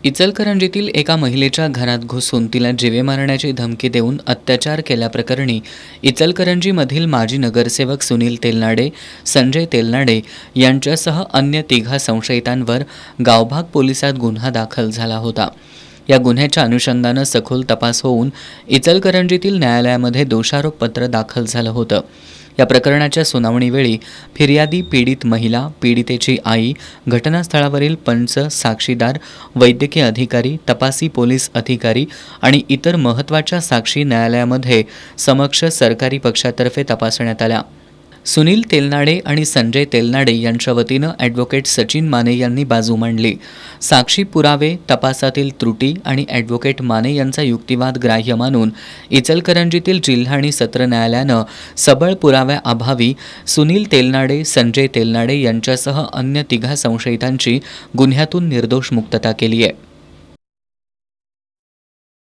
इचलकरंजीतील एका महिलेच्या घरात घुसून तिला जीवे मारण्याची धमकी देऊन अत्याचार केल्याप्रकरणी इचलकरंजीमधील माजी नगरसेवक सुनील तेलनाडे, संजय तेलनाडे यांच्यासह अन्य 3 संशयितांवर गावभाग पोलिसात गुन्हा दाखल झाला होता। या गुन्ह्याच्या अनुषंगानं सखोल तपास होऊन इचलकरंजीतील न्यायालयामध्ये दोषारोपपत्र दाखल झालं होतं। या प्रकरणाच्या सुनावणीवेळी फिर्यादी, पीडित महिला, पीडितेची आई, घटनास्थळावरील पंच, साक्षीदार, वैद्यकीय अधिकारी, तपासी पोलीस अधिकारी आणि इतर महत्त्वाच्या साक्षी न्यायालयामध्ये समक्ष सरकारी पक्षातर्फे तपासण्यात आल्या। सुनील तेलनाडे आणि संजय तेलनाडे यांच्या वतीनं ॲडव्होकेट सचिन माने यांनी बाजू मांडली। साक्षी पुरावे, तपासातील त्रुटी आणि ॲडव्होकेट माने यांचा युक्तिवाद ग्राह्य मानून इचलकरंजीतील जिल्हा आणि सत्र न्यायालयानं सबळ पुराव्याअभावी सुनील तेलनाडे, संजय तेलनाडे यांच्यासह अन्य 3 संशयितांची गुन्ह्यातून निर्दोष मुक्तता केली आहे।